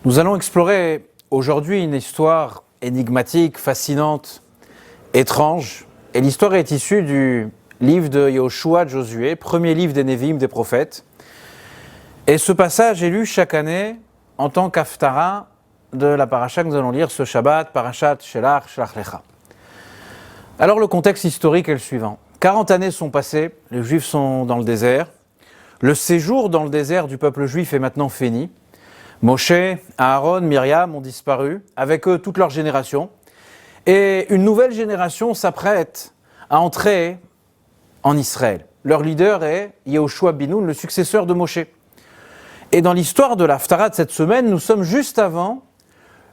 Nous allons explorer aujourd'hui une histoire énigmatique, fascinante, étrange. Et l'histoire est issue du livre de Yoshua de Josué, premier livre des Névim, des prophètes. Et ce passage est lu chaque année en tant qu'haftara de la paracha que nous allons lire ce Shabbat, parashat Shelach, Shelach Lecha. Alors le contexte historique est le suivant. 40 années sont passées, les Juifs sont dans le désert. Le séjour dans le désert du peuple juif est maintenant fini. Moshe, Aaron, Myriam ont disparu, avec eux toute leur génération. Et une nouvelle génération s'apprête à entrer en Israël. Leur leader est Yehoshua ben Nun, le successeur de Moshe. Et dans l'histoire de l'Haftara de cette semaine, nous sommes juste avant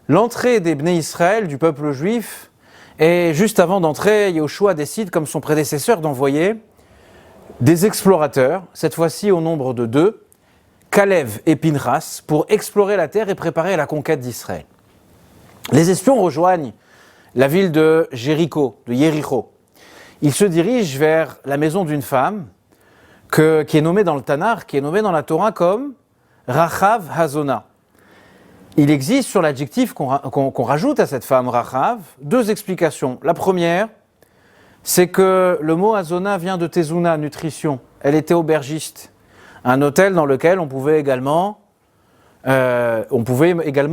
l'entrée des Bnei Israël, du peuple juif. Et juste avant d'entrer, Yehoshua décide, comme son prédécesseur, d'envoyer des explorateurs, cette fois-ci au nombre de 2, Kalev et Pinchas, pour explorer la terre et préparer la conquête d'Israël. Les espions rejoignent la ville de Jéricho, de Yéricho. Ils se dirigent vers la maison d'une femme qui est nommée dans le Tanakh, qui est nommée dans la Torah comme Rachav Hazona. Il existe sur l'adjectif qu'on rajoute à cette femme Rachav 2 explications. La première, c'est que le mot Hazona vient de Tezuna, nutrition. Elle était aubergiste. Un hôtel dans lequel on pouvait également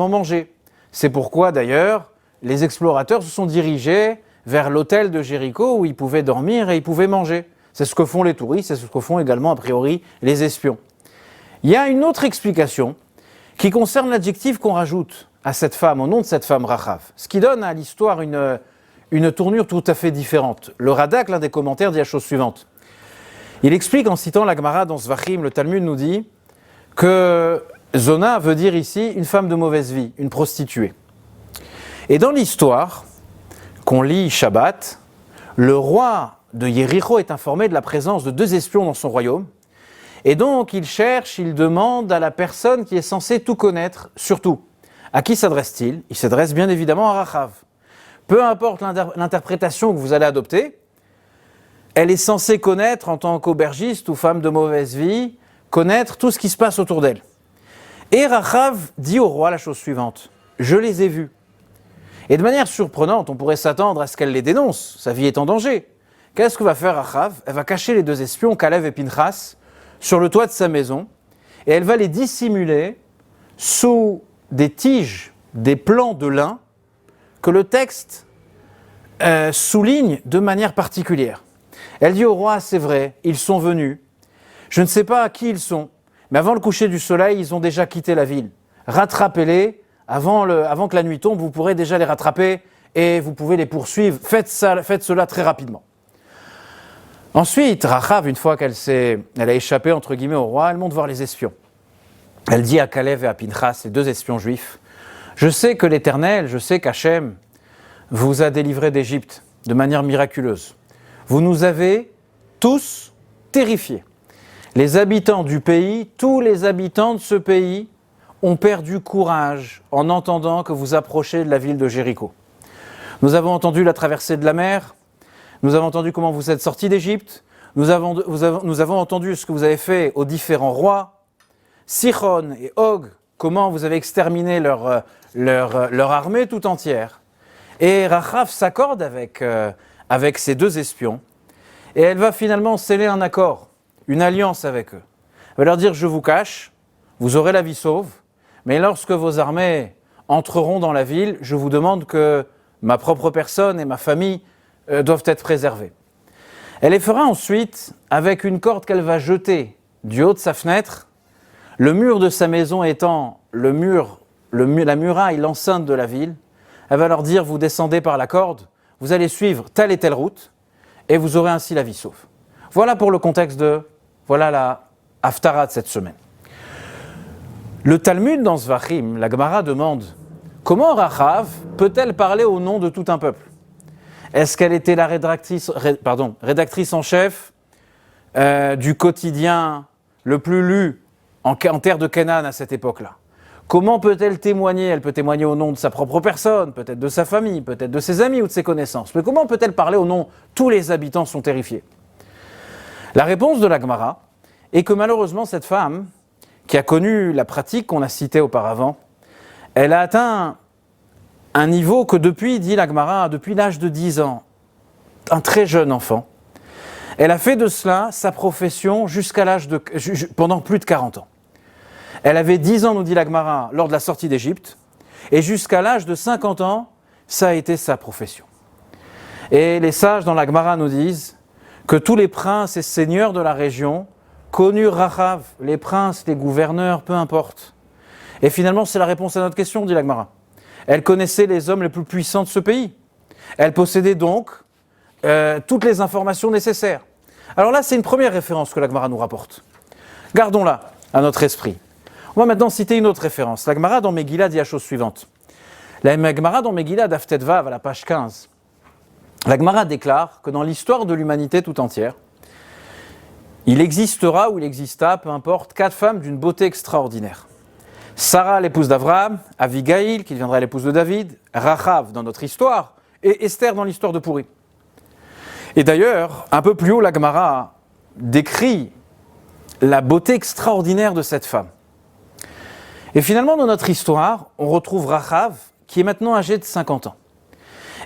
manger. C'est pourquoi d'ailleurs les explorateurs se sont dirigés vers l'hôtel de Jéricho où ils pouvaient dormir et ils pouvaient manger. C'est ce que font les touristes, c'est ce que font également a priori les espions. Il y a une autre explication qui concerne l'adjectif qu'on rajoute à cette femme, au nom de cette femme Rachav, ce qui donne à l'histoire une tournure tout à fait différente. Le Radak, l'un des commentaires, dit la chose suivante. Il explique en citant la Gemara dans Zvachim, le Talmud nous dit que Zona veut dire ici une femme de mauvaise vie, une prostituée. Et dans l'histoire qu'on lit Shabbat, le roi de Yéricho est informé de la présence de 2 espions dans son royaume. Et donc il demande à la personne qui est censée tout connaître, surtout. À qui s'adresse-t-il ? Il s'adresse bien évidemment à Rachav. Peu importe l'interprétation que vous allez adopter, elle est censée connaître, en tant qu'aubergiste ou femme de mauvaise vie, connaître tout ce qui se passe autour d'elle. Et Rachav dit au roi la chose suivante, « Je les ai vus. » Et de manière surprenante, on pourrait s'attendre à ce qu'elle les dénonce, sa vie est en danger. Qu'est-ce que va faire Rachav ? Elle va cacher les 2 espions, Kalev et Pinchas, sur le toit de sa maison, et elle va les dissimuler sous des tiges, des plants de lin, que le texte souligne de manière particulière. Elle dit au roi, c'est vrai, ils sont venus. Je ne sais pas à qui ils sont, mais avant le coucher du soleil, ils ont déjà quitté la ville. Rattrapez-les, avant que la nuit tombe, vous pourrez déjà les rattraper et vous pouvez les poursuivre. Faites cela très rapidement. Ensuite, Rachav, une fois qu'elle a échappé entre guillemets au roi, elle monte voir les espions. Elle dit à Kalev et à Pinchas, les 2 espions juifs, je sais que l'Éternel, je sais qu'Hachem vous a délivrés d'Égypte de manière miraculeuse. Vous nous avez tous terrifiés. Les habitants du pays, tous les habitants de ce pays ont perdu courage en entendant que vous approchez de la ville de Jéricho. Nous avons entendu la traversée de la mer, nous avons entendu comment vous êtes sortis d'Égypte, nous avons entendu ce que vous avez fait aux différents rois, Sichon et Og, comment vous avez exterminé leur armée tout entière. Et Rachav s'accorde avec ces 2 espions, et elle va finalement sceller un accord, une alliance avec eux. Elle va leur dire, je vous cache, vous aurez la vie sauve, mais lorsque vos armées entreront dans la ville, je vous demande que ma propre personne et ma famille doivent être préservées. Elle les fera ensuite avec une corde qu'elle va jeter du haut de sa fenêtre, le mur de sa maison étant la muraille, l'enceinte de la ville. Elle va leur dire, vous descendez par la corde, vous allez suivre telle et telle route, et vous aurez ainsi la vie sauve. Voilà pour le contexte voilà la Haftara de cette semaine. Le Talmud dans Zvachim, la Gemara demande, comment Rachav peut-elle parler au nom de tout un peuple ? Est-ce qu'elle était la rédactrice en chef du quotidien le plus lu en terre de Canaan à cette époque-là ? Comment peut-elle témoigner ? Elle peut témoigner au nom de sa propre personne, peut-être de sa famille, peut-être de ses amis ou de ses connaissances. Mais comment peut-elle parler au nom ? Tous les habitants sont terrifiés. La réponse de la Gemara est que malheureusement cette femme, qui a connu la pratique qu'on a citée auparavant, Elle a atteint un niveau que depuis, dit la Gemara, depuis l'âge de 10 ans, un très jeune enfant, elle a fait de cela sa profession pendant plus de 40 ans. Elle avait 10 ans, nous dit la Gemara, lors de la sortie d'Égypte, et jusqu'à l'âge de 50 ans, ça a été sa profession. Et les sages dans la Gemara nous disent que tous les princes et seigneurs de la région connurent Rachav, les princes, les gouverneurs, peu importe. Et finalement, c'est la réponse à notre question, dit la Gemara. Elle connaissait les hommes les plus puissants de ce pays. Elle possédait donc toutes les informations nécessaires. Alors là, c'est une première référence que la Gemara nous rapporte. Gardons-la à notre esprit. On va maintenant citer une autre référence. La Gemara dans Megillah dit la chose suivante. La Gemara dans Megillah d'Aftet Vav à la page 15. La Gemara déclare que dans l'histoire de l'humanité tout entière, il existera ou il exista, peu importe, 4 femmes d'une beauté extraordinaire. Sarah, l'épouse d'Abraham, Abigail, qui deviendra l'épouse de David, Rachav dans notre histoire, et Esther dans l'histoire de Pourri. Et d'ailleurs, un peu plus haut, la Gemara décrit la beauté extraordinaire de cette femme. Et finalement, dans notre histoire, on retrouve Rachav, qui est maintenant âgée de 50 ans.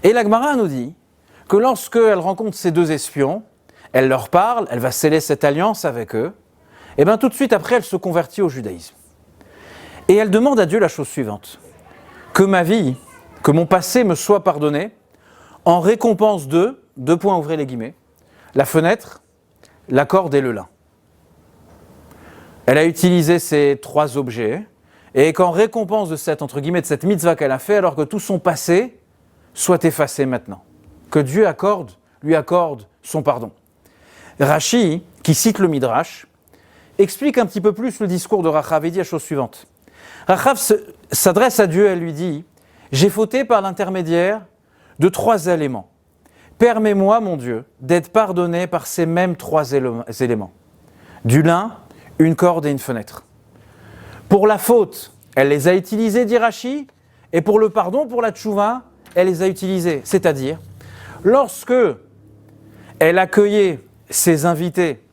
Et la Gemara nous dit que lorsqu'elle rencontre ces 2 espions, elle leur parle, elle va sceller cette alliance avec eux, et bien tout de suite après, elle se convertit au judaïsme. Et elle demande à Dieu la chose suivante, que ma vie, que mon passé me soit pardonné, en récompense de, 2 points ouvrez les guillemets, la fenêtre, la corde et le lin. Elle a utilisé ces 3 objets, et qu'en récompense de cette, entre guillemets, de cette mitzvah qu'elle a fait, alors que tout son passé soit effacé maintenant. Que Dieu lui accorde son pardon. Rashi, qui cite le Midrash, explique un petit peu plus le discours de Rachav et dit la chose suivante. Rachav s'adresse à Dieu et lui dit « J'ai fauté par l'intermédiaire de 3 éléments. Permets-moi, mon Dieu, d'être pardonné par ces mêmes 3 éléments. Du lin, une corde et une fenêtre. Pour la faute, elle les a utilisés, dit Rashi, et pour le pardon, pour la tchouva, elle les a utilisés. C'est-à-dire, lorsque elle accueillait ses invités,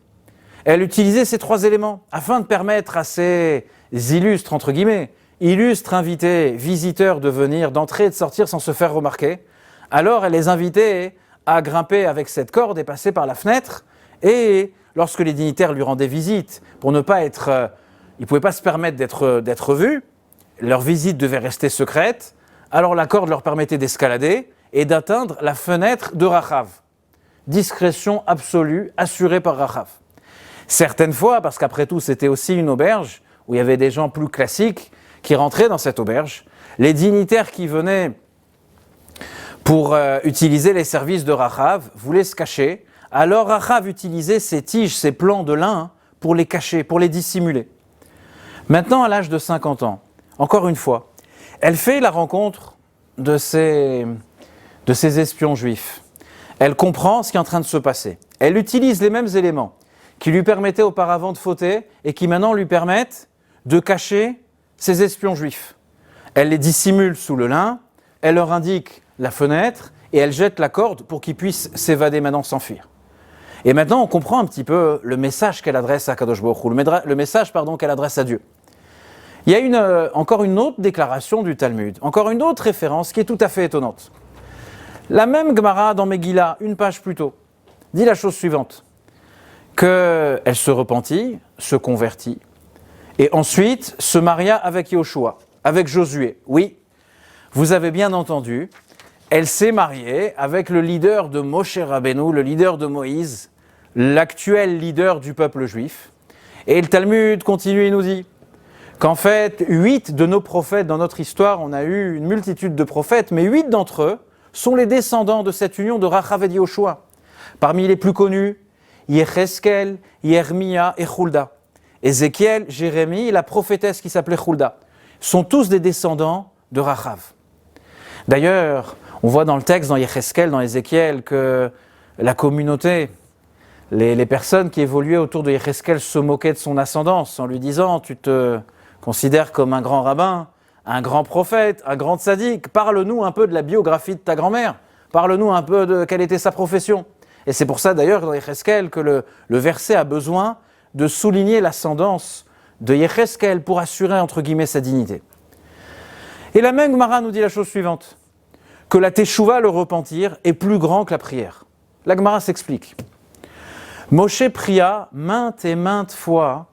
elle utilisait ces 3 éléments afin de permettre à ces illustres, entre guillemets, illustres invités, visiteurs de venir, d'entrer et de sortir sans se faire remarquer. Alors elle les invitait à grimper avec cette corde et passer par la fenêtre. Et lorsque les dignitaires lui rendaient visite, pour ne pas être... ils ne pouvaient pas se permettre d'être vus, leur visite devait rester secrète, alors la corde leur permettait d'escalader et d'atteindre la fenêtre de Rachav. Discrétion absolue, assurée par Rachav. Certaines fois, parce qu'après tout c'était aussi une auberge, où il y avait des gens plus classiques qui rentraient dans cette auberge, les dignitaires qui venaient pour utiliser les services de Rachav voulaient se cacher, alors Rachav utilisait ces tiges, ces plants de lin pour les cacher, pour les dissimuler. Maintenant, à l'âge de 50 ans, encore une fois, elle fait la rencontre de ces espions juifs. Elle comprend ce qui est en train de se passer. Elle utilise les mêmes éléments qui lui permettaient auparavant de fauter et qui maintenant lui permettent de cacher ces espions juifs. Elle les dissimule sous le lin, elle leur indique la fenêtre et elle jette la corde pour qu'ils puissent s'évader maintenant, s'enfuir. Et maintenant, on comprend un petit peu le message qu'elle adresse à Kadosh Baruch Hu, le message qu'elle adresse à Dieu. Il y a encore une autre déclaration du Talmud, encore une autre référence qui est tout à fait étonnante. La même Gemara dans Megillah, une page plus tôt, dit la chose suivante, qu'elle se repentit, se convertit, et ensuite se maria avec Yoshua, avec Josué. Oui, vous avez bien entendu, elle s'est mariée avec le leader de Moshe Rabbeinu, le leader de Moïse, l'actuel leader du peuple juif. Et le Talmud continue et nous dit qu'en fait, 8 de nos prophètes dans notre histoire, on a eu une multitude de prophètes, mais 8 d'entre eux sont les descendants de cette union de Rachav et de Yoshua. Parmi les plus connus, Yecheskel, Yermia et Hulda. Ézéchiel, Jérémie et la prophétesse qui s'appelait Hulda sont tous des descendants de Rachav. D'ailleurs, on voit dans le texte, dans Yecheskel, dans Ézéchiel, que la communauté, les personnes qui évoluaient autour de Yecheskel se moquaient de son ascendance en lui disant « Tu te considères comme un grand rabbin, un grand prophète, un grand tzaddik, parle-nous un peu de la biographie de ta grand-mère, parle-nous un peu de quelle était sa profession. » Et c'est pour ça d'ailleurs dans Yecheskel que le verset a besoin de souligner l'ascendance de Yecheskel pour assurer entre guillemets sa dignité. Et la même Gemara nous dit la chose suivante, que la teshuva, le repentir, est plus grand que la prière. La Gemara s'explique. Moshe pria maintes et maintes fois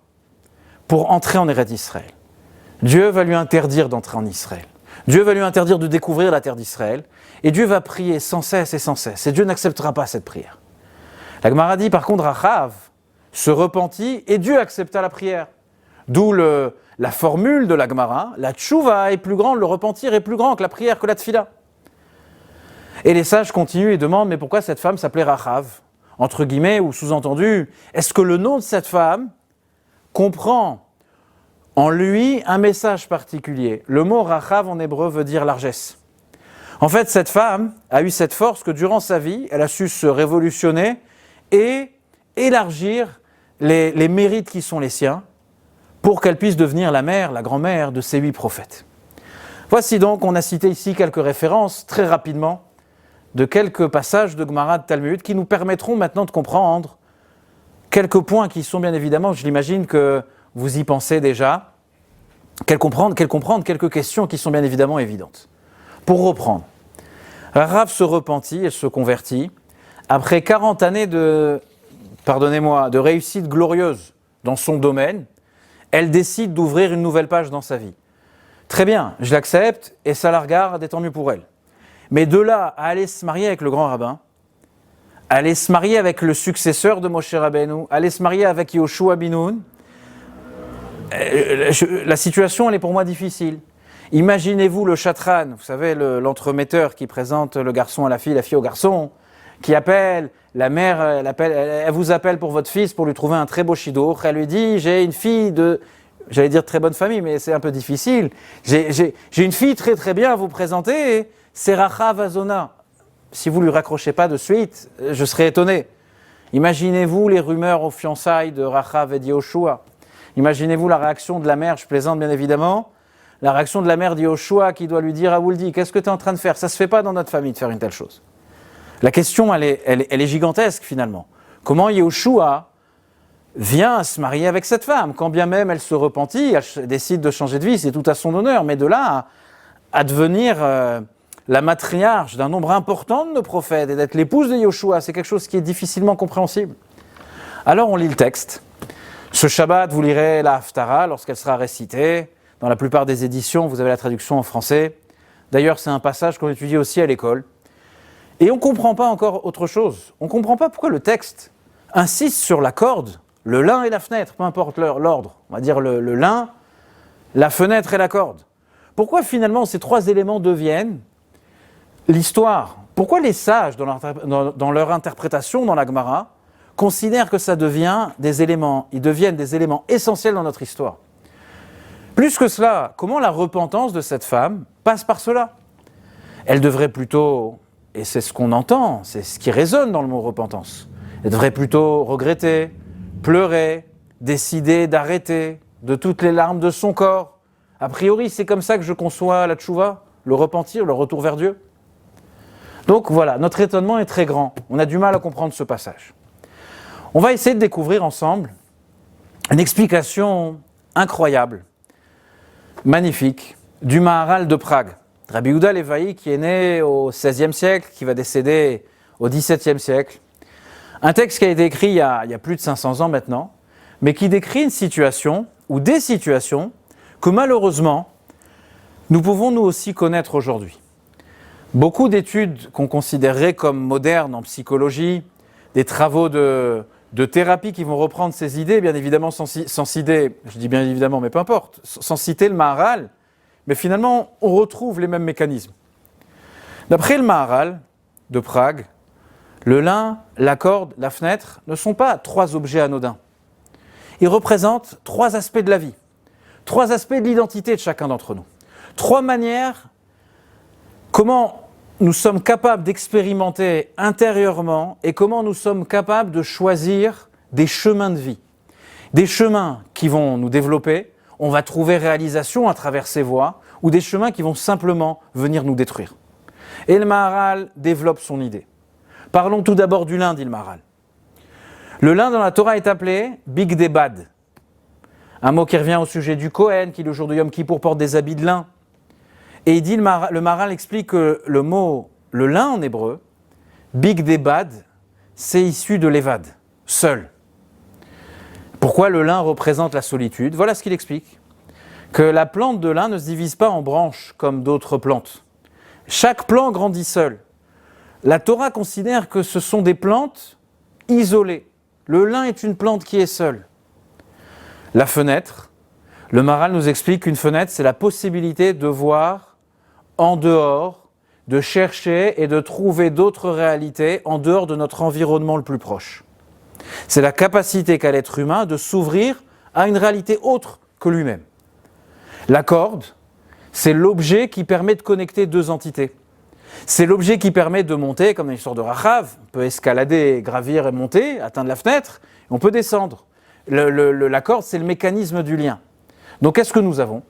pour entrer en Eretz Israël. Dieu va lui interdire d'entrer en Israël. Dieu va lui interdire de découvrir la terre d'Israël. Et Dieu va prier sans cesse et sans cesse. Et Dieu n'acceptera pas cette prière. La Gemara dit par contre, Achav se repentit et Dieu accepta la prière. D'où la formule de la Gemara, la tchouva est plus grande, le repentir est plus grand que la prière, que la tfila. Et les sages continuent et demandent, mais pourquoi cette femme s'appelait Rachav ? Entre guillemets, ou sous-entendu, est-ce que le nom de cette femme comprend en lui un message particulier ? Le mot Rachav en hébreu veut dire largesse. En fait, cette femme a eu cette force que durant sa vie, elle a su se révolutionner et élargir les mérites qui sont les siens pour qu'elle puisse devenir la mère, la grand-mère de ces 8 prophètes. Voici donc, on a cité ici quelques références très rapidement de quelques passages de Gemara de Talmud qui nous permettront maintenant de comprendre quelques points qui sont bien évidemment, je l'imagine que vous y pensez déjà, comprendre quelques questions qui sont bien évidemment évidentes. Pour reprendre, Rav se repentit et se convertit après 40 années de réussite glorieuse dans son domaine. Elle décide d'ouvrir une nouvelle page dans sa vie. Très bien, je l'accepte et ça la regarde et tant mieux pour elle. Mais de là à aller se marier avec le grand rabbin, aller se marier avec le successeur de Moshe Rabbeinu, aller se marier avec Yoshua bin Nun, la situation elle est pour moi difficile. Imaginez-vous le chatran, vous savez l'entremetteur qui présente le garçon à la fille au garçon, qui appelle, la mère elle vous appelle pour votre fils pour lui trouver un très beau shidour, elle lui dit j'ai une fille de, j'allais dire très bonne famille mais c'est un peu difficile, j'ai une fille très très bien à vous présenter, c'est Rachav Azona. Si vous ne lui raccrochez pas de suite, je serais étonné. Imaginez-vous les rumeurs aux fiançailles de Rachav et d'Yoshua. Imaginez-vous la réaction de la mère, je plaisante bien évidemment, la réaction de la mère d'Yoshua qui doit lui dire à Wouldi, qu'est-ce que tu es en train de faire ? Ça ne se fait pas dans notre famille de faire une telle chose. La question, elle est gigantesque finalement. Comment Yoshua vient se marier avec cette femme ? Quand bien même elle se repentit, elle décide de changer de vie, c'est tout à son honneur, mais de là à devenir la matriarche d'un nombre important de nos prophètes et d'être l'épouse de Yoshua, c'est quelque chose qui est difficilement compréhensible. Alors on lit le texte. Ce Shabbat, vous lirez la Haftara lorsqu'elle sera récitée. Dans la plupart des éditions, vous avez la traduction en français. D'ailleurs, c'est un passage qu'on étudie aussi à l'école. Et on ne comprend pas encore autre chose. On ne comprend pas pourquoi le texte insiste sur la corde, le lin et la fenêtre, peu importe l'ordre. On va dire le lin, la fenêtre et la corde. Pourquoi finalement ces 3 éléments deviennent l'histoire ? Pourquoi les sages, dans leur interprétation dans la Gemara, considèrent que ça devient ils deviennent des éléments essentiels dans notre histoire ? Plus que cela, comment la repentance de cette femme passe par cela ? Elle devrait plutôt, et c'est ce qu'on entend, c'est ce qui résonne dans le mot repentance, elle devrait plutôt regretter, pleurer, décider d'arrêter de toutes les larmes de son corps. A priori, c'est comme ça que je conçois la tchouva, le repentir, le retour vers Dieu. Donc voilà, notre étonnement est très grand. On a du mal à comprendre ce passage. On va essayer de découvrir ensemble une explication incroyable, magnifique, du Maharal de Prague. Rabbi Yehuda Levaï, qui est né au XVIe siècle, qui va décéder au XVIIe siècle. Un texte qui a été écrit il y a plus de 500 ans maintenant, mais qui décrit une situation, ou des situations, que malheureusement, nous pouvons nous aussi connaître aujourd'hui. Beaucoup d'études qu'on considérerait comme modernes en psychologie, des travaux de thérapie qui vont reprendre ces idées, bien évidemment sans citer, je dis bien évidemment, mais peu importe, sans citer le Maharal, mais finalement on retrouve les mêmes mécanismes. D'après le Maharal de Prague, le lin, la corde, la fenêtre ne sont pas 3 objets anodins. Ils représentent 3 aspects de la vie, 3 aspects de l'identité de chacun d'entre nous, 3 manières comment nous sommes capables d'expérimenter intérieurement et comment nous sommes capables de choisir des chemins de vie. Des chemins qui vont nous développer, on va trouver réalisation à travers ces voies, ou des chemins qui vont simplement venir nous détruire. Et le Maharal développe son idée. Parlons tout d'abord du lin, dit le Maharal. Le lin dans la Torah est appelé Bigdei Bad. Un mot qui revient au sujet du Kohen, qui le jour de Yom Kippour porte des habits de lin. Et il dit, le Maharal explique que le mot, le lin en hébreu, bigdebad, c'est issu de l'évad, seul. Pourquoi le lin représente la solitude? Voilà ce qu'il explique. Que la plante de lin ne se divise pas en branches comme d'autres plantes. Chaque plant grandit seul. La Torah considère que ce sont des plantes isolées. Le lin est une plante qui est seule. La fenêtre, le Maharal nous explique qu'une fenêtre, c'est la possibilité de voir en dehors, de chercher et de trouver d'autres réalités en dehors de notre environnement le plus proche. C'est la capacité qu'a l'être humain de s'ouvrir à une réalité autre que lui-même. La corde, c'est l'objet qui permet de connecter deux entités. C'est l'objet qui permet de monter, comme dans l'histoire de Rachav, on peut escalader, gravir et monter, atteindre la fenêtre, et on peut descendre. La corde, c'est le mécanisme du lien. Donc qu'est-ce que nous avons ?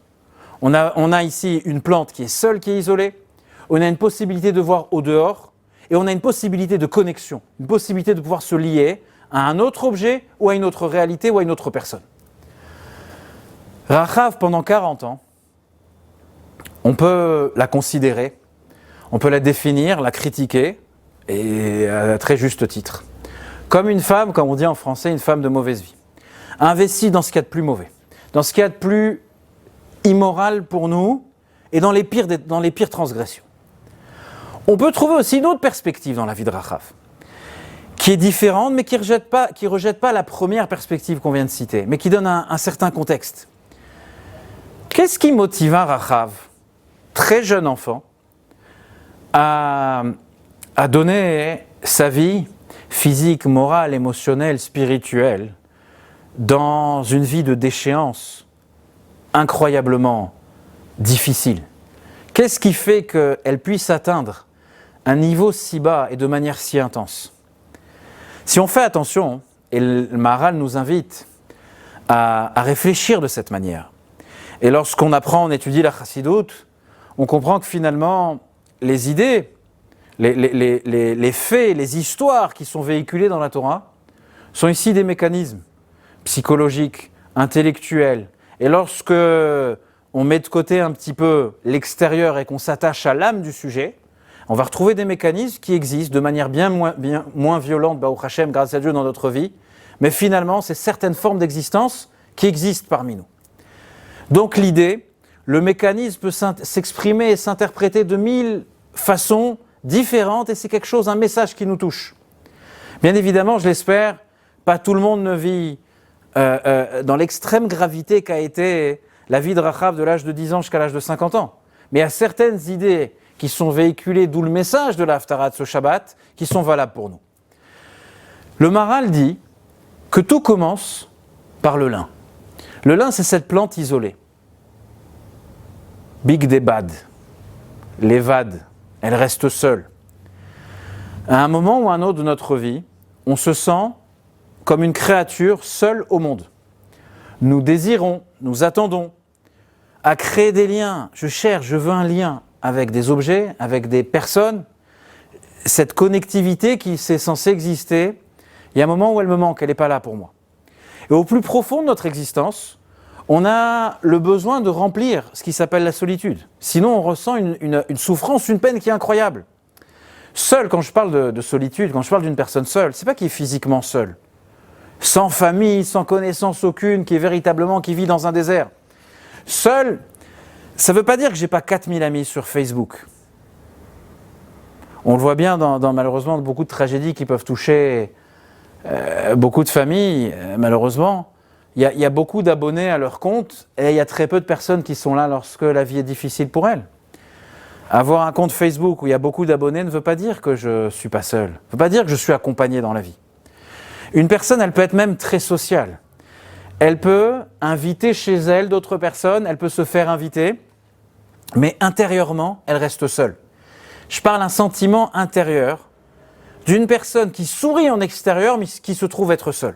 On a ici une plante qui est seule, qui est isolée, on a une possibilité de voir au dehors, et on a une possibilité de connexion, une possibilité de pouvoir se lier à un autre objet, ou à une autre réalité, ou à une autre personne. Rachav, pendant 40 ans, on peut la considérer, on peut la définir, la critiquer, et à très juste titre. Comme une femme, comme on dit en français, une femme de mauvaise vie. Investie dans ce qu'il y a de plus mauvais, dans ce qu'il y a de plus immoral pour nous, et dans les pires transgressions. On peut trouver aussi une autre perspective dans la vie de Rachav, qui est différente, mais qui ne rejette pas la première perspective qu'on vient de citer, mais qui donne un certain contexte. Qu'est-ce qui motiva Rachav, très jeune enfant, à donner sa vie physique, morale, émotionnelle, spirituelle, dans une vie de déchéance incroyablement difficile? Qu'est-ce qui fait qu'elle puisse atteindre un niveau si bas et de manière si intense? Si on fait attention, et le Maharal nous invite à réfléchir de cette manière, et lorsqu'on apprend, on étudie la chassidoute, on comprend que finalement, les idées, les faits, les histoires qui sont véhiculées dans la Torah sont ici des mécanismes psychologiques, intellectuels. Et lorsque on met de côté un petit peu l'extérieur et qu'on s'attache à l'âme du sujet, on va retrouver des mécanismes qui existent de manière bien moins violente, Baruch Hashem, grâce à Dieu, dans notre vie, mais finalement, c'est certaines formes d'existence qui existent parmi nous. Donc l'idée, le mécanisme peut s'exprimer et s'interpréter de 1000 façons différentes, et c'est quelque chose, un message qui nous touche. Bien évidemment, je l'espère, pas tout le monde ne vit dans l'extrême gravité qu'a été la vie de Rachav de l'âge de 10 ans jusqu'à l'âge de 50 ans. Mais il y a certaines idées qui sont véhiculées, d'où le message de l'Haftarah de ce Shabbat, qui sont valables pour nous. Le Maharal dit que tout commence par le lin. Le lin, c'est cette plante isolée. Bigdebad, l'évad, elle reste seule. À un moment ou à un autre de notre vie, on se sent comme une créature seule au monde. Nous désirons, nous attendons à créer des liens. Je veux un lien avec des objets, avec des personnes. Cette connectivité qui c'est censée exister, il y a un moment où elle me manque, elle n'est pas là pour moi. Et au plus profond de notre existence, on a le besoin de remplir ce qui s'appelle la solitude. Sinon, on ressent une souffrance, une peine qui est incroyable. Seul, quand je parle de solitude, quand je parle d'une personne seule, c'est pas qui est physiquement seule, sans famille, sans connaissance aucune, qui vit dans un désert. Seul, ça ne veut pas dire que j'ai pas 4000 amis sur Facebook. On le voit bien dans malheureusement beaucoup de tragédies qui peuvent toucher beaucoup de familles, malheureusement. Il y a beaucoup d'abonnés à leur compte et il y a très peu de personnes qui sont là lorsque la vie est difficile pour elles. Avoir un compte Facebook où il y a beaucoup d'abonnés ne veut pas dire que je ne suis pas seul, ne veut pas dire que je suis accompagné dans la vie. Une personne, elle peut être même très sociale. Elle peut inviter chez elle d'autres personnes, elle peut se faire inviter, mais intérieurement, elle reste seule. Je parle d'un sentiment intérieur d'une personne qui sourit en extérieur, mais qui se trouve être seule.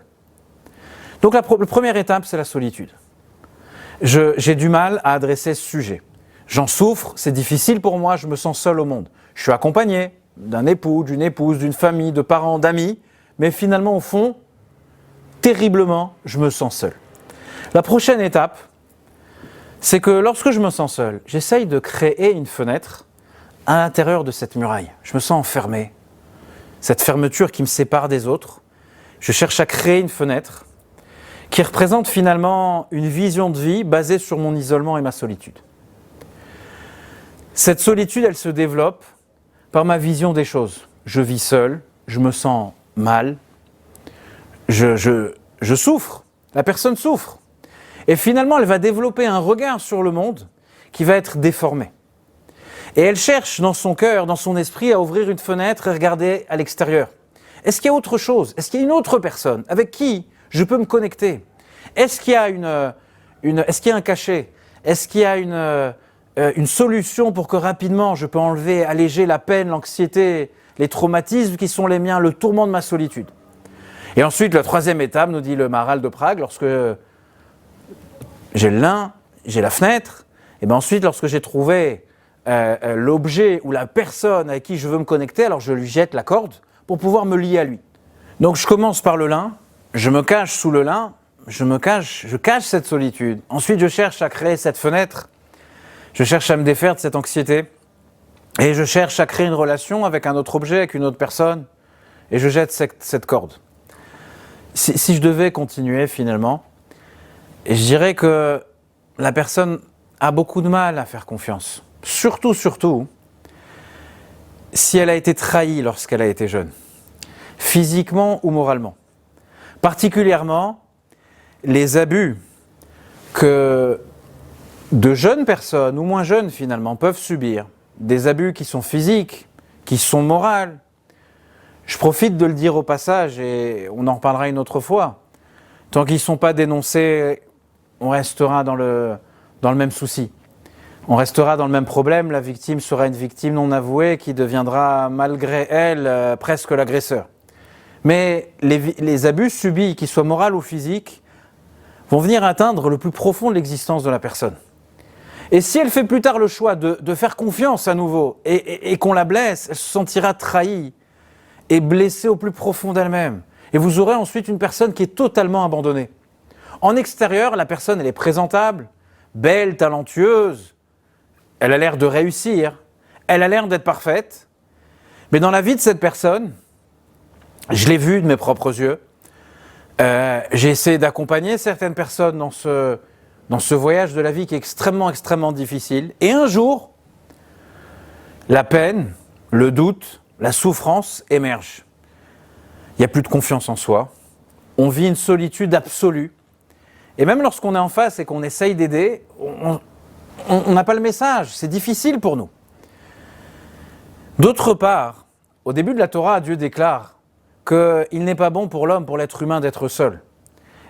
Donc la première étape, c'est la solitude. J'ai du mal à adresser ce sujet. J'en souffre, c'est difficile pour moi, je me sens seul au monde. Je suis accompagné d'un époux, d'une épouse, d'une famille, de parents, d'amis, mais finalement, au fond, terriblement, je me sens seul. La prochaine étape, c'est que lorsque je me sens seul, j'essaye de créer une fenêtre à l'intérieur de cette muraille. Je me sens enfermé. Cette fermeture qui me sépare des autres. Je cherche à créer une fenêtre qui représente finalement une vision de vie basée sur mon isolement et ma solitude. Cette solitude, elle se développe par ma vision des choses. Je vis seul, je me sens mal, je souffre, la personne souffre. Et finalement, elle va développer un regard sur le monde qui va être déformé. Et elle cherche dans son cœur, dans son esprit, à ouvrir une fenêtre et regarder à l'extérieur. Est-ce qu'il y a autre chose? Est-ce qu'il y a une autre personne avec qui je peux me connecter? Est-ce qu'il y a est-ce qu'il y a un cachet? Est-ce qu'il y a une solution pour que rapidement je peux enlever, alléger la peine, l'anxiété, les traumatismes qui sont les miens, le tourment de ma solitude? Et ensuite, la troisième étape, nous dit le Maharal de Prague, lorsque j'ai le lin, j'ai la fenêtre, et bien ensuite, lorsque j'ai trouvé l'objet ou la personne avec qui je veux me connecter, alors je lui jette la corde pour pouvoir me lier à lui. Donc je commence par le lin, je me cache sous le lin, je cache cette solitude. Ensuite, je cherche à créer cette fenêtre, je cherche à me défaire de cette anxiété, et je cherche à créer une relation avec un autre objet, avec une autre personne, et je jette cette corde. Si je devais continuer finalement, je dirais que la personne a beaucoup de mal à faire confiance. Surtout, si elle a été trahie lorsqu'elle a été jeune, physiquement ou moralement. Particulièrement, les abus que de jeunes personnes, ou moins jeunes finalement, peuvent subir, des abus qui sont physiques, qui sont moraux. Je profite de le dire au passage, et on en reparlera une autre fois. Tant qu'ils ne sont pas dénoncés, on restera dans le même souci. On restera dans le même problème, la victime sera une victime non avouée qui deviendra, malgré elle, presque l'agresseur. Mais les abus subis, qu'ils soient moraux ou physiques, vont venir atteindre le plus profond de l'existence de la personne. Et si elle fait plus tard le choix de faire confiance à nouveau et qu'on la blesse, elle se sentira trahie et blessée au plus profond d'elle-même. Et vous aurez ensuite une personne qui est totalement abandonnée. En extérieur, la personne, elle est présentable, belle, talentueuse, elle a l'air de réussir, elle a l'air d'être parfaite, mais dans la vie de cette personne, je l'ai vu de mes propres yeux, j'ai essayé d'accompagner certaines personnes dans ce voyage de la vie qui est extrêmement difficile, et un jour, la peine, le doute, la souffrance émergent. Il n'y a plus de confiance en soi, on vit une solitude absolue, et même lorsqu'on est en face et qu'on essaye d'aider, on n'a pas le message, c'est difficile pour nous. D'autre part, au début de la Torah, Dieu déclare qu'il n'est pas bon pour l'homme, pour l'être humain, d'être seul.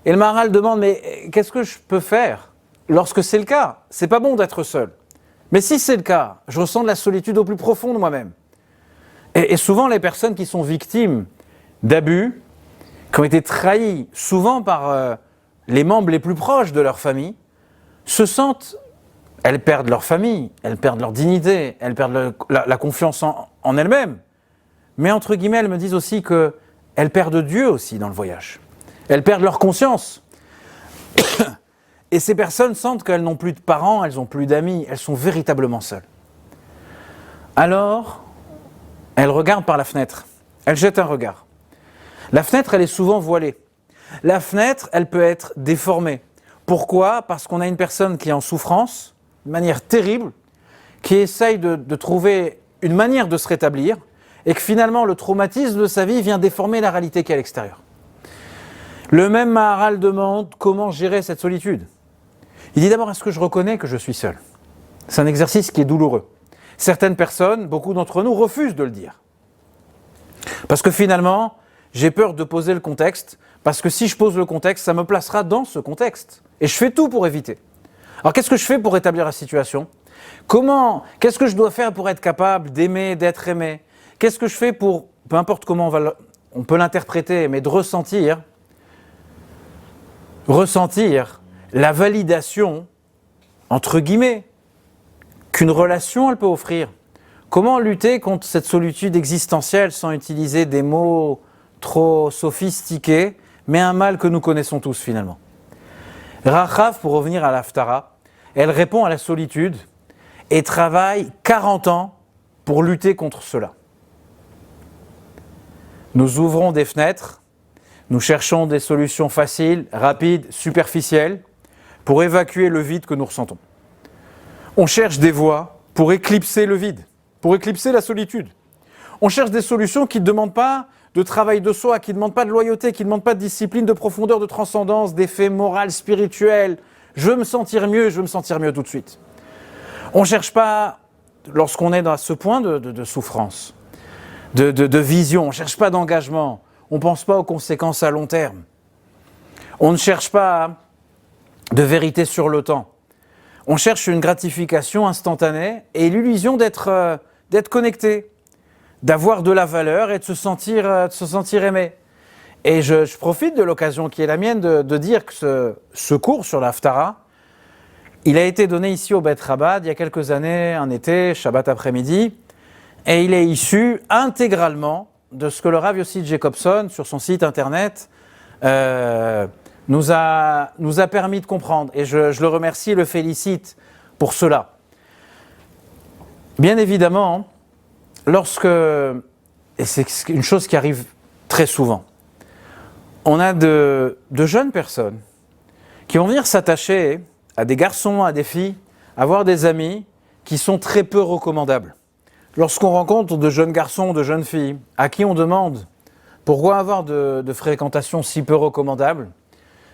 Et le Maharal demande, mais qu'est-ce que je peux faire lorsque c'est le cas? C'est pas bon d'être seul. Mais si c'est le cas, je ressens de la solitude au plus profond de moi-même. Et souvent, les personnes qui sont victimes d'abus, qui ont été trahies souvent par les membres les plus proches de leur famille, se sentent, elles perdent leur famille, elles perdent leur dignité, elles perdent la confiance en elles-mêmes. Mais entre guillemets, elles me disent aussi qu'elles perdent Dieu aussi dans le voyage. Elles perdent leur conscience. Et ces personnes sentent qu'elles n'ont plus de parents, elles n'ont plus d'amis, elles sont véritablement seules. Alors, elles regardent par la fenêtre, elles jettent un regard. La fenêtre, elle est souvent voilée. La fenêtre, elle peut être déformée. Pourquoi? Parce qu'on a une personne qui est en souffrance, de manière terrible, qui essaye de trouver une manière de se rétablir, et que finalement le traumatisme de sa vie vient déformer la réalité qui est à l'extérieur. Le même Maharal demande comment gérer cette solitude. Il dit d'abord, est-ce que je reconnais que je suis seul? C'est un exercice qui est douloureux. Certaines personnes, beaucoup d'entre nous, refusent de le dire. Parce que finalement, j'ai peur de poser le contexte, parce que si je pose le contexte, ça me placera dans ce contexte. Et je fais tout pour éviter. Alors qu'est-ce que je fais pour rétablir la situation? Qu'est-ce que je dois faire pour être capable d'aimer, d'être aimé? Qu'est-ce que je fais pour, peu importe comment on peut l'interpréter, mais de ressentir la validation, entre guillemets, qu'une relation elle peut offrir? Comment lutter contre cette solitude existentielle sans utiliser des mots trop sophistiqués, mais un mal que nous connaissons tous finalement? Rachav, pour revenir à l'Haftara, elle répond à la solitude et travaille 40 ans pour lutter contre cela. Nous ouvrons des fenêtres, nous cherchons des solutions faciles, rapides, superficielles, pour évacuer le vide que nous ressentons. On cherche des voies pour éclipser le vide, pour éclipser la solitude. On cherche des solutions qui ne demandent pas de travail de soi, qui ne demandent pas de loyauté, qui ne demandent pas de discipline, de profondeur, de transcendance, d'effet moral, spirituel. Je veux me sentir mieux tout de suite. On ne cherche pas, lorsqu'on est dans ce point de souffrance, de vision, on ne cherche pas d'engagement, on ne pense pas aux conséquences à long terme. On ne cherche pas de vérité sur le temps. On cherche une gratification instantanée et l'illusion d'être connecté, d'avoir de la valeur et de se sentir aimé. Et je profite de l'occasion qui est la mienne de dire que ce cours sur l'Haftara, il a été donné ici au Beit Chabad il y a quelques années, un été, Shabbat après-midi, et il est issu intégralement de ce que le Rav Yossi Jacobson, sur son site internet, nous a permis de comprendre. Et je le remercie et le félicite pour cela. Bien évidemment, et c'est une chose qui arrive très souvent, on a de jeunes personnes qui vont venir s'attacher à des garçons, à des filles, avoir des amis qui sont très peu recommandables. Lorsqu'on rencontre de jeunes garçons, de jeunes filles, à qui on demande pourquoi avoir de fréquentations si peu recommandables,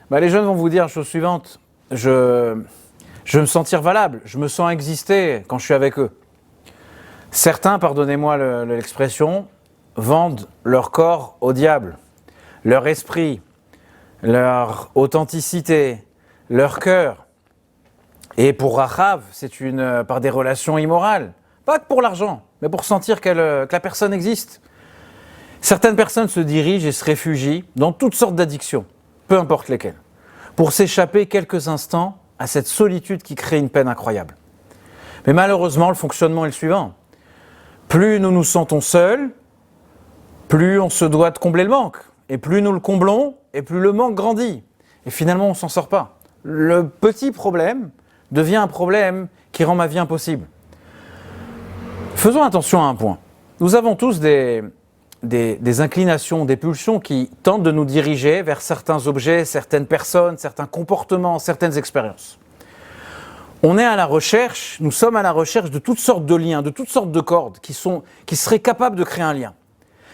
les jeunes vont vous dire la chose suivante, je veux me sentir valable, je me sens exister quand je suis avec eux. Certains, pardonnez-moi l'expression, vendent leur corps au diable, leur esprit, leur authenticité, leur cœur. Et pour Rachav, c'est par des relations immorales, pas que pour l'argent, mais pour sentir que la personne existe. Certaines personnes se dirigent et se réfugient dans toutes sortes d'addictions, peu importe lesquelles, pour s'échapper quelques instants à cette solitude qui crée une peine incroyable. Mais malheureusement, le fonctionnement est le suivant. Plus nous nous sentons seuls, plus on se doit de combler le manque. Et plus nous le comblons, et plus le manque grandit. Et finalement, on ne s'en sort pas. Le petit problème devient un problème qui rend ma vie impossible. Faisons attention à un point. Nous avons tous des inclinations, des pulsions qui tentent de nous diriger vers certains objets, certaines personnes, certains comportements, certaines expériences. On est à la recherche, nous sommes à la recherche de toutes sortes de liens, de toutes sortes de cordes qui seraient capables de créer un lien.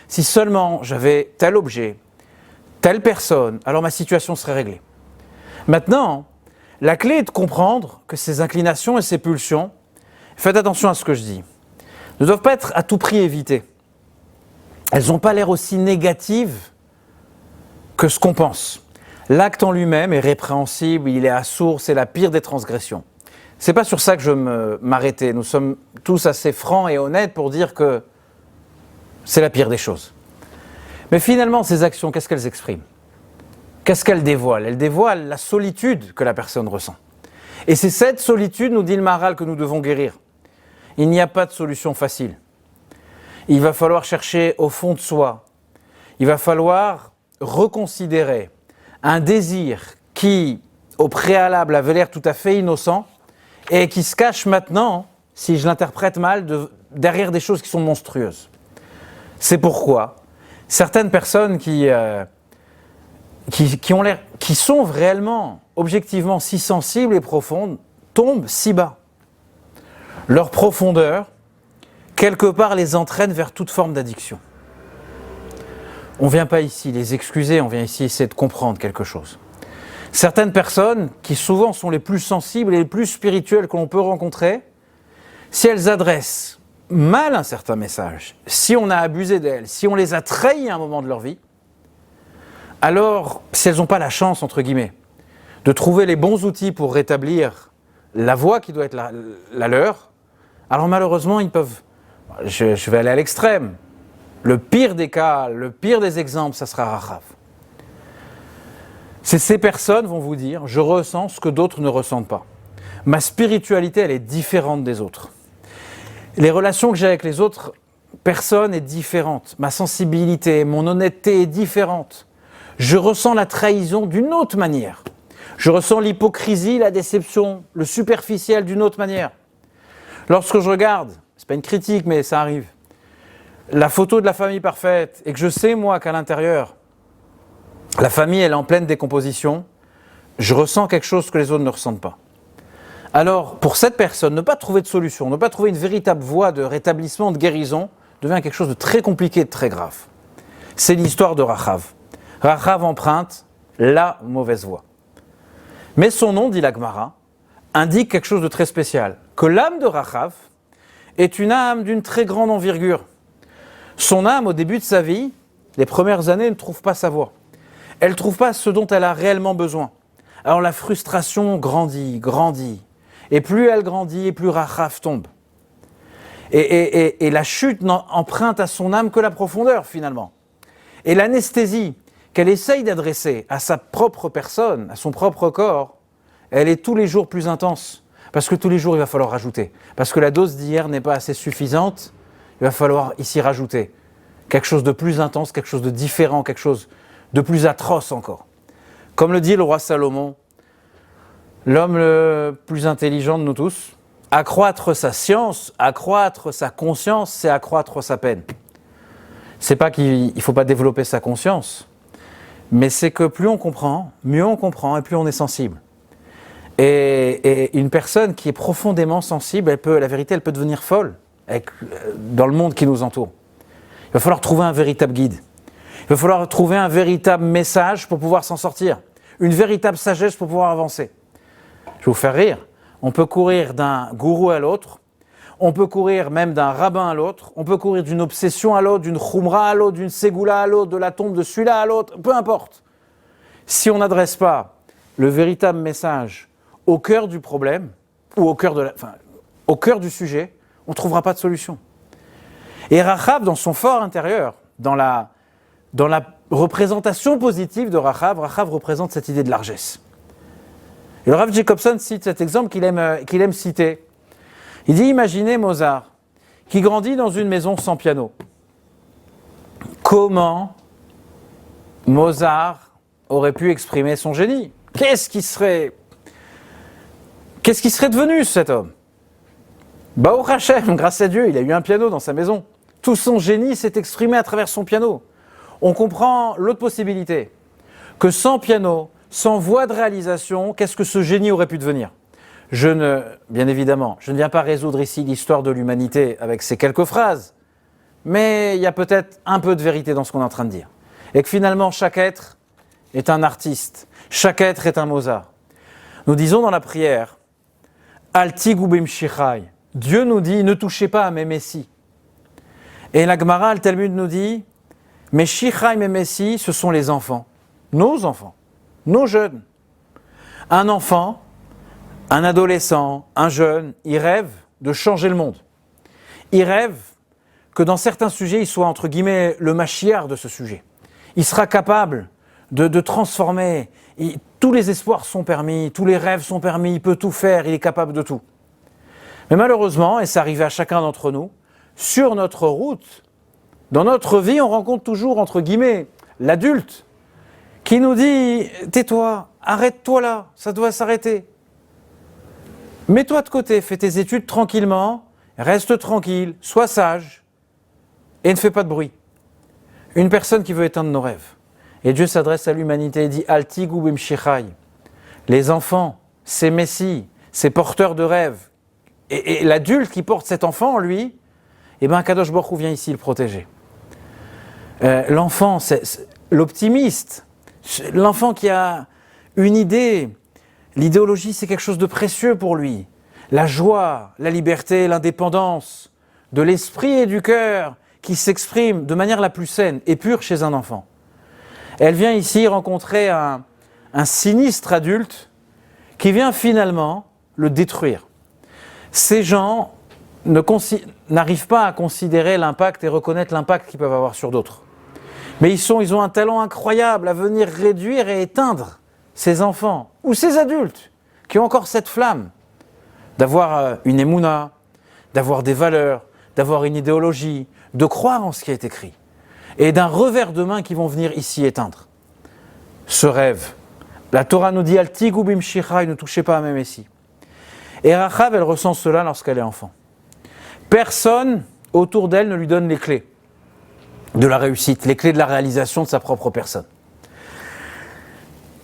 Si seulement j'avais tel objet, telle personne, alors ma situation serait réglée. Maintenant, la clé est de comprendre que ces inclinations et ces pulsions, faites attention à ce que je dis, ne doivent pas être à tout prix évitées. Elles n'ont pas l'air aussi négatives que ce qu'on pense. L'acte en lui-même est répréhensible, il est à source, c'est la pire des transgressions. C'est pas sur ça que je veux m'arrêter. Nous sommes tous assez francs et honnêtes pour dire que c'est la pire des choses. Mais finalement, ces actions, qu'est-ce qu'elles expriment ? Qu'est-ce qu'elles dévoilent ? Elles dévoilent la solitude que la personne ressent. Et c'est cette solitude, nous dit le Maharal, que nous devons guérir. Il n'y a pas de solution facile. Il va falloir chercher au fond de soi. Il va falloir reconsidérer un désir qui, au préalable, avait l'air tout à fait innocent et qui se cache maintenant, si je l'interprète mal, derrière des choses qui sont monstrueuses. C'est pourquoi certaines personnes qui sont réellement, objectivement si sensibles et profondes, tombent si bas. Leur profondeur, quelque part, les entraîne vers toute forme d'addiction. On ne vient pas ici les excuser, on vient ici essayer de comprendre quelque chose. Certaines personnes, qui souvent sont les plus sensibles et les plus spirituelles que l'on peut rencontrer, si elles adressent mal un certain message, si on a abusé d'elles, si on les a trahis à un moment de leur vie, alors, si elles n'ont pas la chance, entre guillemets, de trouver les bons outils pour rétablir la voie qui doit être la leur, alors malheureusement, ils peuvent... Je vais aller à l'extrême. Le pire des cas, le pire des exemples, ça sera Rachav. Ces personnes vont vous dire, je ressens ce que d'autres ne ressentent pas. Ma spiritualité, elle est différente des autres. Les relations que j'ai avec les autres personnes est différente. Ma sensibilité, mon honnêteté est différente. Je ressens la trahison d'une autre manière. Je ressens l'hypocrisie, la déception, le superficiel d'une autre manière. Lorsque je regarde, c'est pas une critique mais ça arrive, la photo de la famille parfaite et que je sais moi qu'à l'intérieur, la famille elle est en pleine décomposition, je ressens quelque chose que les autres ne ressentent pas. Alors pour cette personne, ne pas trouver de solution, ne pas trouver une véritable voie de rétablissement, de guérison, devient quelque chose de très compliqué, de très grave. C'est l'histoire de Rachav. Rachav emprunte la mauvaise voie. Mais son nom, dit la Gemara, indique quelque chose de très spécial, que l'âme de Rachav est une âme d'une très grande envergure. Son âme, au début de sa vie, les premières années, ne trouve pas sa voie. Elle ne trouve pas ce dont elle a réellement besoin. Alors la frustration grandit. Et plus elle grandit, et plus Rachav tombe. Et la chute n'emprunte à son âme que la profondeur, finalement. Et l'anesthésie qu'elle essaye d'adresser à sa propre personne, à son propre corps, elle est tous les jours plus intense. Parce que tous les jours, il va falloir rajouter. Parce que la dose d'hier n'est pas assez suffisante, il va falloir ici rajouter quelque chose de plus intense, quelque chose de différent, quelque chose de plus atroce encore. Comme le dit le roi Salomon, l'homme le plus intelligent de nous tous, accroître sa science, accroître sa conscience, c'est accroître sa peine. C'est pas qu'il ne faut pas développer sa conscience, mais c'est que plus on comprend, mieux on comprend et plus on est sensible. Et une personne qui est profondément sensible, la vérité, elle peut devenir folle dans le monde qui nous entoure. Il va falloir trouver un véritable guide. Il va falloir trouver un véritable message pour pouvoir s'en sortir. Une véritable sagesse pour pouvoir avancer. Je vais vous faire rire. On peut courir d'un gourou à l'autre. On peut courir même d'un rabbin à l'autre. On peut courir d'une obsession à l'autre, d'une khoumra à l'autre, d'une ségoula à l'autre, de la tombe de celui-là à l'autre. Peu importe. Si on n'adresse pas le véritable message au cœur du problème, ou au cœur du sujet, on ne trouvera pas de solution. Et Rachav, dans son fort intérieur, dans la représentation positive de Rachav représente cette idée de largesse. Et le Rav Jacobson cite cet exemple qu'il aime citer. Il dit, imaginez Mozart, qui grandit dans une maison sans piano. Comment Mozart aurait pu exprimer son génie ? Qu'est-ce qui serait devenu cet homme ? Baruch Hashem, grâce à Dieu, il a eu un piano dans sa maison. Tout son génie s'est exprimé à travers son piano. On comprend l'autre possibilité, que sans piano, sans voie de réalisation, qu'est-ce que ce génie aurait pu devenir ? Bien évidemment, je ne viens pas résoudre ici l'histoire de l'humanité avec ces quelques phrases, mais il y a peut-être un peu de vérité dans ce qu'on est en train de dire. Et que finalement, chaque être est un artiste, chaque être est un Mozart. Nous disons dans la prière, Alti gubim shichai, Dieu nous dit, ne touchez pas à mes messies. Et la Gemara, le Talmud nous dit, mes shichai, mes messies, ce sont les enfants, nos jeunes. Un enfant, un adolescent, un jeune, il rêve de changer le monde. Il rêve que dans certains sujets, il soit entre guillemets le Mashiach de ce sujet. Il sera capable de transformer. Tous les espoirs sont permis, tous les rêves sont permis, il peut tout faire, il est capable de tout. Mais malheureusement, et ça arrive à chacun d'entre nous, sur notre route, dans notre vie, on rencontre toujours, entre guillemets, l'adulte qui nous dit « Tais-toi, arrête-toi là, ça doit s'arrêter. Mets-toi de côté, fais tes études tranquillement, reste tranquille, sois sage et ne fais pas de bruit. » Une personne qui veut éteindre nos rêves. Et Dieu s'adresse à l'humanité et dit « Alti gubim shichai » les enfants, ces messies, ces porteurs de rêves. Et l'adulte qui porte cet enfant en lui, eh bien Kadosh Baruch Hu vient ici le protéger. L'enfant, c'est l'optimiste, l'enfant qui a une idée, l'idéologie c'est quelque chose de précieux pour lui. La joie, la liberté, l'indépendance de l'esprit et du cœur qui s'expriment de manière la plus saine et pure chez un enfant. Elle vient ici rencontrer un sinistre adulte qui vient finalement le détruire. Ces gens n'arrivent pas à considérer l'impact et reconnaître l'impact qu'ils peuvent avoir sur d'autres. Mais ils ont un talent incroyable à venir réduire et éteindre ces enfants ou ces adultes qui ont encore cette flamme d'avoir une émouna, d'avoir des valeurs, d'avoir une idéologie, de croire en ce qui a été écrit et d'un revers de main qui vont venir ici éteindre ce rêve La Torah nous dit « Al-tigu bimshicha » ne touchez pas à mes messies. Et Rachav, elle ressent cela lorsqu'elle est enfant. Personne autour d'elle ne lui donne les clés de la réussite, les clés de la réalisation de sa propre personne.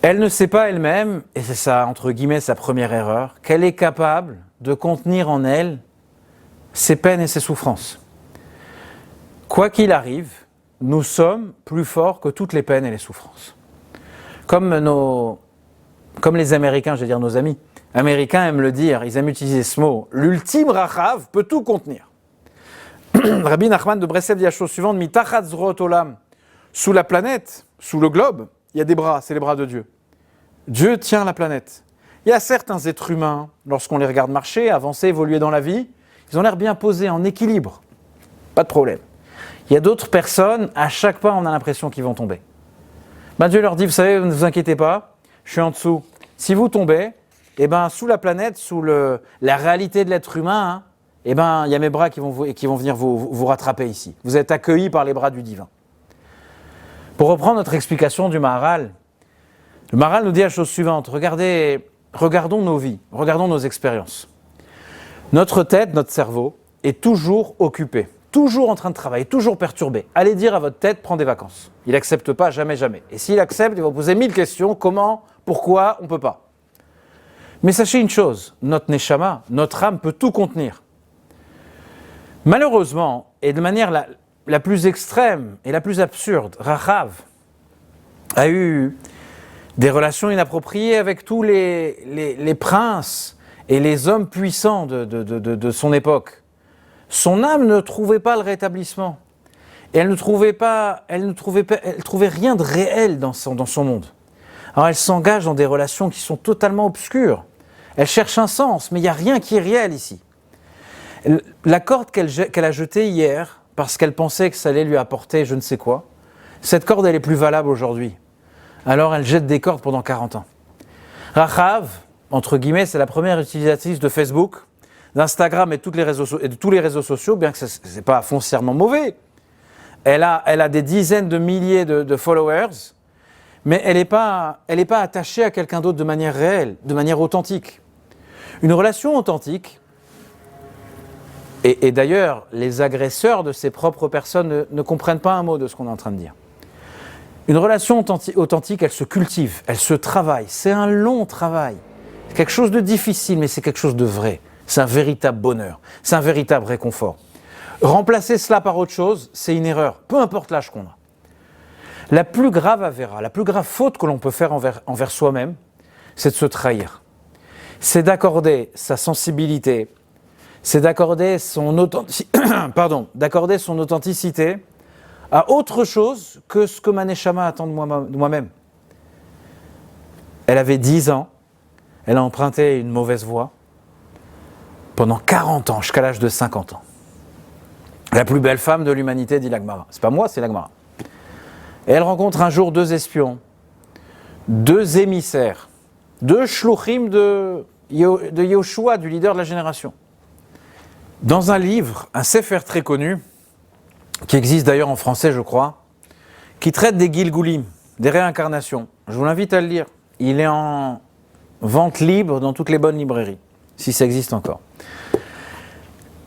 Elle ne sait pas elle-même, et c'est ça, entre guillemets, sa première erreur, qu'elle est capable de contenir en elle ses peines et ses souffrances. Quoi qu'il arrive, nous sommes plus forts que toutes les peines et les souffrances. Comme les Américains, je veux dire nos amis, Américains aiment le dire, ils aiment utiliser ce mot, l'ultime Rachav peut tout contenir. Rabbi Nachman de Breslev dit la chose suivante, mitachat zrot olam, sous la planète, sous le globe, il y a des bras, c'est les bras de Dieu. Dieu tient la planète. Il y a certains êtres humains, lorsqu'on les regarde marcher, avancer, évoluer dans la vie, ils ont l'air bien posés, en équilibre. Pas de problème. Il y a d'autres personnes, à chaque pas, on a l'impression qu'ils vont tomber. Dieu leur dit, vous savez, ne vous inquiétez pas, je suis en dessous. Si vous tombez, sous la planète, sous la réalité de l'être humain, il y a mes bras qui vont venir vous rattraper ici. Vous êtes accueillis par les bras du divin. Pour reprendre notre explication du Maharal, le Maharal nous dit la chose suivante, regardons nos vies, regardons nos expériences. Notre tête, notre cerveau, est toujours occupé, toujours en train de travailler, toujours perturbé. Allez dire à votre tête, prends des vacances. Il n'accepte pas, jamais, jamais. Et s'il accepte, il va vous poser 1000 questions, comment, pourquoi, on ne peut pas. Mais sachez une chose, notre neshama, notre âme peut tout contenir. Malheureusement, et de manière la plus extrême et la plus absurde, Rachav a eu des relations inappropriées avec tous les princes et les hommes puissants de son époque. Son âme ne trouvait pas le rétablissement. Et elle trouvait rien de réel dans son monde. Alors elle s'engage dans des relations qui sont totalement obscures. Elle cherche un sens, mais il n'y a rien qui est réel ici. La corde qu'elle a jetée hier, parce qu'elle pensait que ça allait lui apporter je ne sais quoi, cette corde elle est plus valable aujourd'hui. Alors elle jette des cordes pendant 40 ans. Rachav, entre guillemets, c'est la première utilisatrice de Facebook, d'Instagram et de tous les réseaux sociaux, bien que ce n'est pas foncièrement mauvais. Elle a des dizaines de milliers de followers, mais elle n'est pas attachée à quelqu'un d'autre de manière réelle, de manière authentique. Une relation authentique, et d'ailleurs, les agresseurs de ces propres personnes ne comprennent pas un mot de ce qu'on est en train de dire. Une relation authentique, elle se cultive, elle se travaille. C'est un long travail. C'est quelque chose de difficile, mais c'est quelque chose de vrai. C'est un véritable bonheur, c'est un véritable réconfort. Remplacer cela par autre chose, c'est une erreur, peu importe l'âge qu'on a. La plus grave avéra, la plus grave faute que l'on peut faire envers soi-même, c'est de se trahir. C'est d'accorder sa sensibilité, c'est d'accorder son authenticité à autre chose que ce que ma neshama attend de moi-même. Elle avait 10 ans, elle a emprunté une mauvaise voie pendant 40 ans, jusqu'à l'âge de 50 ans. La plus belle femme de l'humanité, dit l'Agmara. C'est pas moi, c'est l'Agmara. Et elle rencontre un jour 2 espions, 2 émissaires, 2 shluchim de Yoshua, du leader de la génération. Dans un livre, un sefer très connu, qui existe d'ailleurs en français, je crois, qui traite des Gilgulim, des réincarnations. Je vous l'invite à le lire. Il est en vente libre dans toutes les bonnes librairies, si ça existe encore.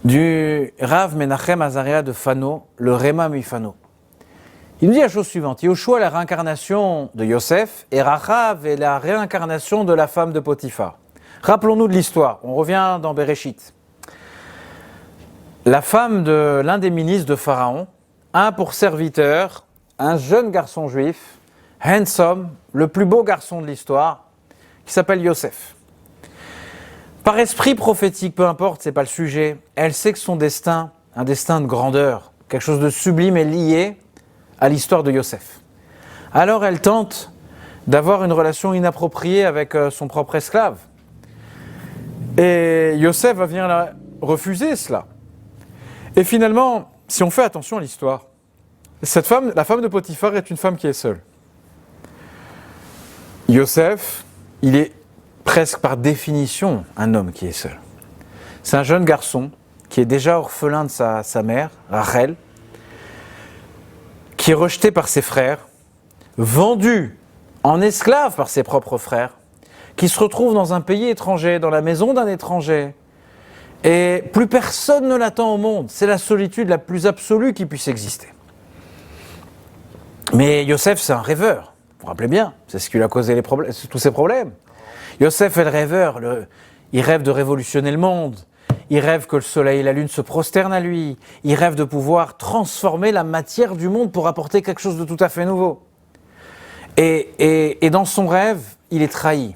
Du Rav Menachem Azaria de Fano, le Réma Mifano. Il nous dit la chose suivante, Yoshua est la réincarnation de Yosef et Rachav est la réincarnation de la femme de Potiphar. Rappelons-nous de l'histoire, on revient dans Bereshit. La femme de l'un des ministres de Pharaon a pour serviteur un jeune garçon juif, handsome, le plus beau garçon de l'histoire, qui s'appelle Yosef. Par esprit prophétique, peu importe, c'est pas le sujet, elle sait que son destin, un destin de grandeur, quelque chose de sublime est lié à l'histoire de Yosef. Alors elle tente d'avoir une relation inappropriée avec son propre esclave. Et Yosef va venir refuser cela. Et finalement, si on fait attention à l'histoire, cette femme, la femme de Potiphar, est une femme qui est seule. Yosef, il est presque par définition un homme qui est seul. C'est un jeune garçon qui est déjà orphelin de sa mère, Rachel, qui est rejeté par ses frères, vendu en esclave par ses propres frères, qui se retrouve dans un pays étranger, dans la maison d'un étranger, et plus personne ne l'attend au monde. C'est la solitude la plus absolue qui puisse exister. Mais Yosef, c'est un rêveur. Vous vous rappelez bien, c'est ce qui lui a causé tous ces problèmes. Yosef est le rêveur, il rêve de révolutionner le monde, il rêve que le soleil et la lune se prosternent à lui, il rêve de pouvoir transformer la matière du monde pour apporter quelque chose de tout à fait nouveau. Et dans son rêve, il est trahi.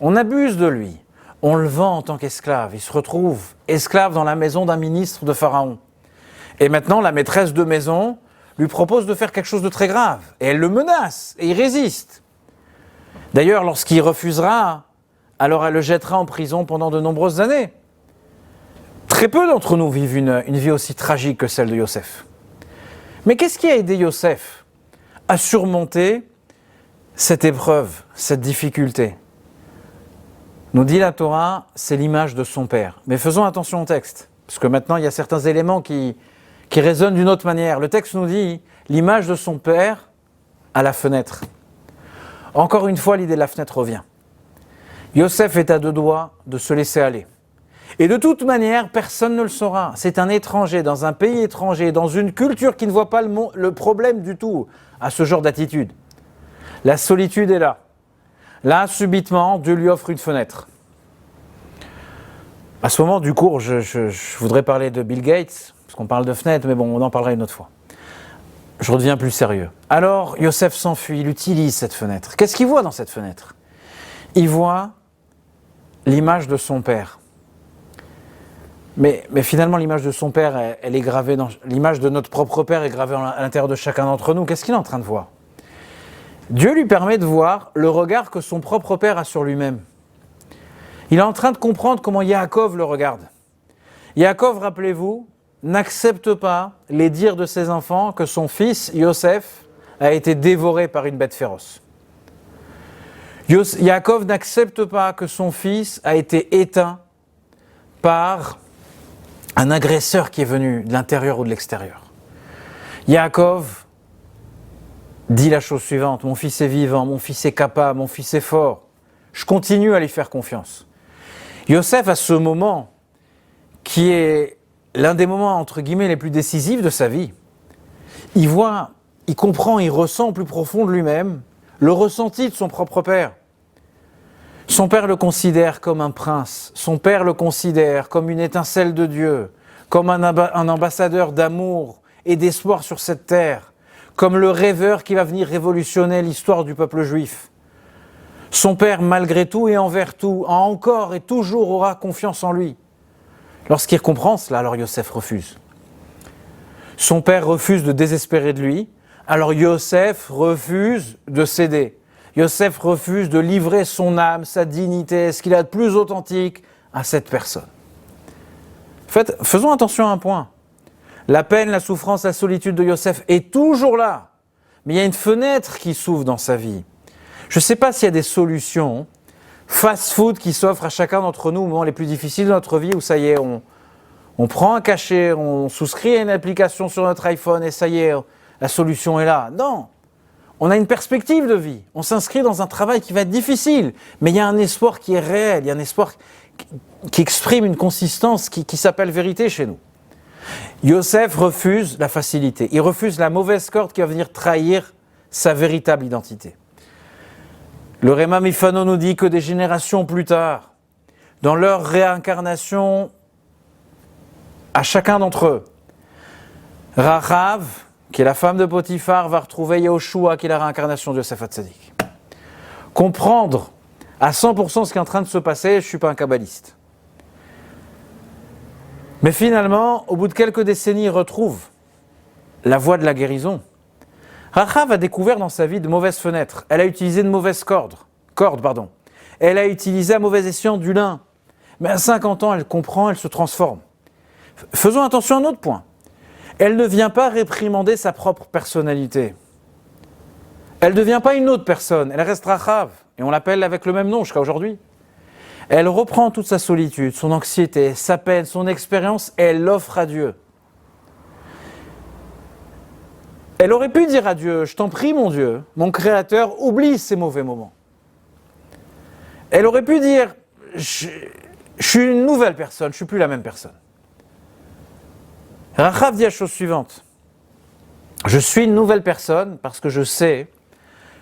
On abuse de lui, on le vend en tant qu'esclave, il se retrouve esclave dans la maison d'un ministre de Pharaon. Et maintenant, la maîtresse de maison lui propose de faire quelque chose de très grave, et elle le menace, et il résiste. D'ailleurs, lorsqu'il refusera, alors elle le jettera en prison pendant de nombreuses années. Très peu d'entre nous vivent une vie aussi tragique que celle de Yosef. Mais qu'est-ce qui a aidé Yosef à surmonter cette épreuve, cette difficulté? Nous dit la Torah, c'est l'image de son père. Mais faisons attention au texte, parce que maintenant il y a certains éléments qui résonnent d'une autre manière. Le texte nous dit l'image de son père à la fenêtre. Encore une fois, l'idée de la fenêtre revient. Yosef est à deux doigts de se laisser aller. Et de toute manière, personne ne le saura. C'est un étranger, dans un pays étranger, dans une culture qui ne voit pas le problème du tout à ce genre d'attitude. La solitude est là. Là, subitement, Dieu lui offre une fenêtre. À ce moment du cours, je voudrais parler de Bill Gates, parce qu'on parle de fenêtre, mais bon, on en parlera une autre fois. Je redeviens plus sérieux. Alors, Yosef s'enfuit, il utilise cette fenêtre. Qu'est-ce qu'il voit dans cette fenêtre? Il voit l'image de son père. Mais finalement, l'image de son père, elle est gravée dans... L'image de notre propre père est gravée à l'intérieur de chacun d'entre nous. Qu'est-ce qu'il est en train de voir? Dieu lui permet de voir le regard que son propre père a sur lui-même. Il est en train de comprendre comment Yaakov le regarde. Yaakov, rappelez-vous, n'accepte pas les dires de ses enfants que son fils, Yosef, a été dévoré par une bête féroce. Yaakov n'accepte pas que son fils a été éteint par un agresseur qui est venu de l'intérieur ou de l'extérieur. Yaakov dit la chose suivante: mon fils est vivant, mon fils est capable, mon fils est fort. Je continue à lui faire confiance. Yosef, à ce moment, qui est l'un des moments, entre guillemets, les plus décisifs de sa vie, il voit, il comprend, il ressent au plus profond de lui-même le ressenti de son propre père. Son père le considère comme un prince, son père le considère comme une étincelle de Dieu, comme un ambassadeur d'amour et d'espoir sur cette terre, comme le rêveur qui va venir révolutionner l'histoire du peuple juif. Son père, malgré tout et envers tout, a encore et toujours aura confiance en lui. Lorsqu'il comprend cela, alors Yosef refuse. Son père refuse de désespérer de lui, alors Yosef refuse de céder. Yosef refuse de livrer son âme, sa dignité, ce qu'il a de plus authentique à cette personne. En fait, faisons attention à un point. La peine, la souffrance, la solitude de Yosef est toujours là. Mais il y a une fenêtre qui s'ouvre dans sa vie. Je ne sais pas s'il y a des solutions fast-food qui s'offrent à chacun d'entre nous au moment les plus difficiles de notre vie, où ça y est, on prend un cachet, on souscrit à une application sur notre iPhone et ça y est, la solution est là. Non, on a une perspective de vie, on s'inscrit dans un travail qui va être difficile, mais il y a un espoir qui est réel, il y a un espoir qui exprime une consistance qui s'appelle vérité chez nous. Yosef refuse la facilité, il refuse la mauvaise corde qui va venir trahir sa véritable identité. Le Réma Mifano nous dit que des générations plus tard, dans leur réincarnation, à chacun d'entre eux, Rachav, qui est la femme de Potiphar, va retrouver Yehoshua, qui est la réincarnation de Yosef Hatzadik. Comprendre à 100% ce qui est en train de se passer, je ne suis pas un kabbaliste. Mais finalement, au bout de quelques décennies, il retrouve la voie de la guérison. Rachav a découvert dans sa vie de mauvaises fenêtres. Elle a utilisé de mauvaises cordes. Elle a utilisé à mauvais escient du lin. Mais à 50 ans, elle comprend, elle se transforme. Faisons attention à un autre point. Elle ne vient pas réprimander sa propre personnalité. Elle ne devient pas une autre personne. Elle reste Rachav. Et on l'appelle avec le même nom jusqu'à aujourd'hui. Elle reprend toute sa solitude, son anxiété, sa peine, son expérience, et elle l'offre à Dieu. Elle aurait pu dire à Dieu, je t'en prie mon Dieu, mon Créateur, oublie ces mauvais moments. Elle aurait pu dire, je suis une nouvelle personne, je ne suis plus la même personne. Rachav dit la chose suivante, je suis une nouvelle personne parce que je sais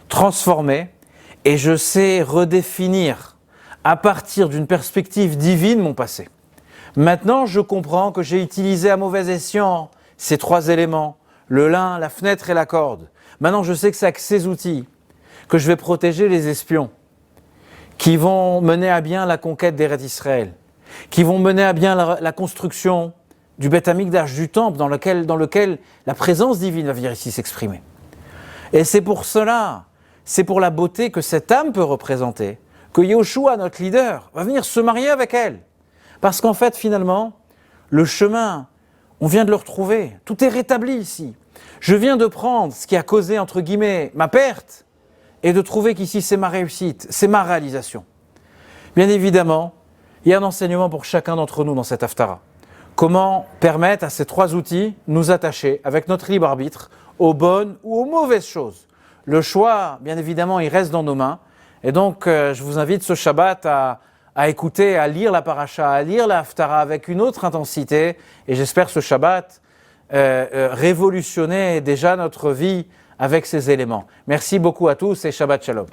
transformer et je sais redéfinir à partir d'une perspective divine mon passé. Maintenant, je comprends que j'ai utilisé à mauvais escient ces trois éléments, le lin, la fenêtre et la corde. Maintenant, je sais que c'est avec ces outils que je vais protéger les espions qui vont mener à bien la conquête d'Eretz Israël, qui vont mener à bien la construction du Beth Amikdash, du temple dans lequel la présence divine va venir ici s'exprimer. Et c'est pour cela, c'est pour la beauté que cette âme peut représenter, que Yoshua, notre leader, va venir se marier avec elle. Parce qu'en fait, finalement, le chemin, on vient de le retrouver. Tout est rétabli ici. Je viens de prendre ce qui a causé, entre guillemets, ma perte, et de trouver qu'ici c'est ma réussite, c'est ma réalisation. Bien évidemment, il y a un enseignement pour chacun d'entre nous dans cette Haftara. Comment permettre à ces trois outils nous attacher avec notre libre arbitre aux bonnes ou aux mauvaises choses. Le choix, bien évidemment, il reste dans nos mains. Et donc, je vous invite ce Shabbat à écouter, à lire la paracha, à lire la Haftara avec une autre intensité. Et j'espère ce Shabbat révolutionner déjà notre vie avec ces éléments. Merci beaucoup à tous et Shabbat Shalom.